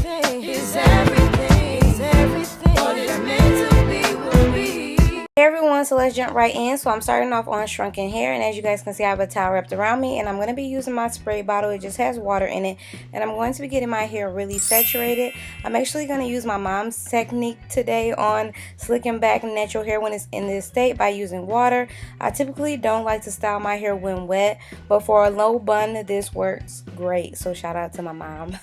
everything. It's everything. It's everything. What it's meant to be will be. Hey everyone, so let's jump right in. So I'm starting off on Shrunken hair, and as you guys can see, I have a towel wrapped around me, and I'm going to be using my spray bottle. It just has water in it, and I'm going to be getting my hair really saturated. I'm actually going to use my mom's technique today on slicking back natural hair when it's in this state by using water. I typically don't like to style my hair when wet, but for a low bun, this works great. So shout out to my mom.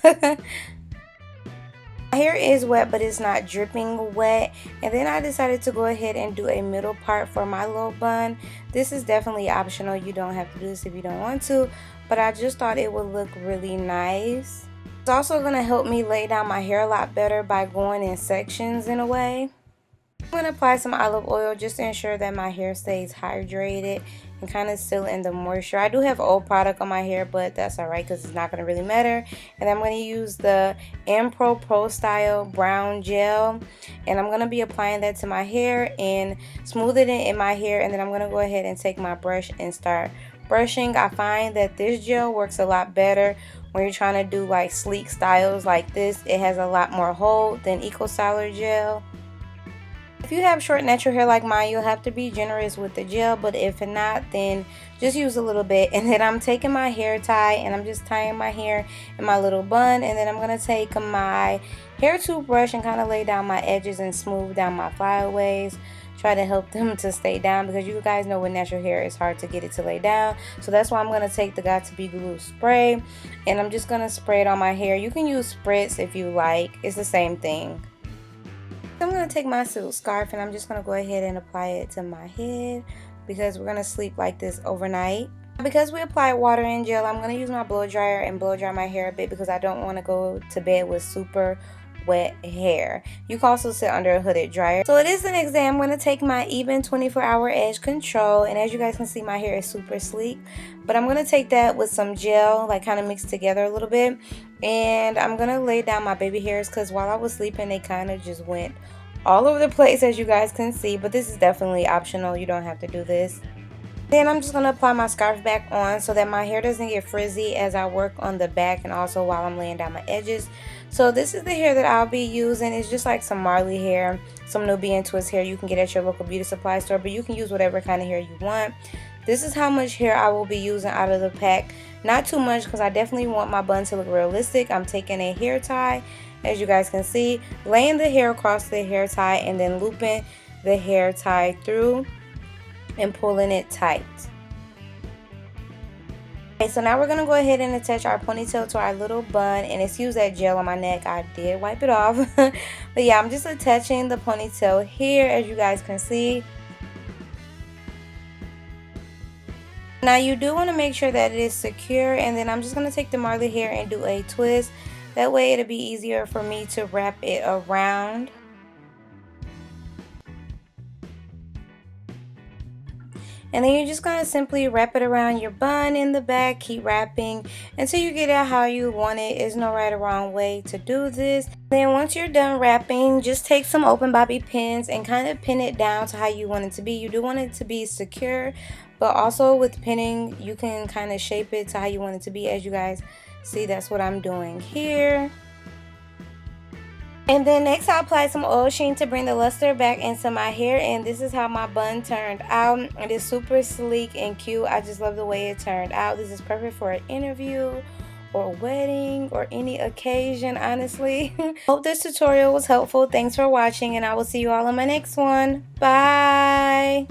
My hair is wet, but it's not dripping wet, and then I decided to go ahead and do a middle part for my little bun. This is definitely optional. You don't have to do this if you don't want to, but I just thought it would look really nice. It's also going to help me lay down my hair a lot better by going in sections in a way. I'm going to apply some olive oil just to ensure that my hair stays hydrated and kind of still in the moisture. I do have old product on my hair, but that's alright because it's not going to really matter. And I'm going to use the Pro Style brown gel, and I'm going to be applying that to my hair and smoothing it in my hair, and then I'm going to go ahead and take my brush and start brushing. I find that this gel works a lot better when you're trying to do like sleek styles like this. It has a lot more hold than Eco Styler gel. If you have short natural hair like mine, you'll have to be generous with the gel, but if not, then just use a little bit. And then I'm taking my hair tie and I'm just tying my hair in my little bun, and then I'm going to take my hair toothbrush and kind of lay down my edges and smooth down my flyaways. Try to help them to stay down because you guys know with natural hair it's hard to get it to lay down. So that's why I'm going to take the Got To Be Glue spray, and I'm just going to spray it on my hair. You can use spritz if you like. It's the same thing. I'm going to take my silk scarf and I'm just going to go ahead and apply it to my head because we're going to sleep like this overnight. Because we applied water and gel, I'm going to use my blow dryer and blow dry my hair a bit because I don't want to go to bed with super wet hair. You can also sit under a hooded dryer. So it is the next day. I'm going to take my Even 24-Hour Edge Control, and as you guys can see, my hair is super sleek, but I'm going to take that with some gel, like kind of mixed together a little bit, and I'm going to lay down my baby hairs because while I was sleeping they kind of just went all over the place, as you guys can see, but this is definitely optional. You don't have to do this. Then I'm just going to apply my scarf back on so that my hair doesn't get frizzy as I work on the back and also while I'm laying down my edges. So this is the hair that I'll be using. It's just like some Marley hair, some Nubian twist hair you can get at your local beauty supply store, but you can use whatever kind of hair you want. This is how much hair I will be using out of the pack. Not too much because I definitely want my bun to look realistic. I'm taking a hair tie, as you guys can see, laying the hair across the hair tie and then looping the hair tie through and pulling it tight. Okay, so now we're going to go ahead and attach our ponytail to our little bun, and excuse that gel on my neck, I did wipe it off. But yeah, I'm just attaching the ponytail here, as you guys can see. Now you do want to make sure that it is secure, and then I'm just going to take the Marley hair and do a twist. That way it'll be easier for me to wrap it around. And then you're just going to simply wrap it around your bun in the back. Keep wrapping until you get it how you want it. There's no right or wrong way to do this. Then once you're done wrapping, just take some open bobby pins and kind of pin it down to how you want it to be. You do want it to be secure, but also with pinning, you can kind of shape it to how you want it to be. As you guys see, that's what I'm doing here. And then next I'll apply some oil Sheen to bring the luster back into my hair, and this is how my bun turned out. It is super sleek and cute. I just love the way it turned out. This is perfect for an interview or a wedding or any occasion, honestly. Hope this tutorial was helpful. Thanks for watching, and I will see you all in my next one. Bye!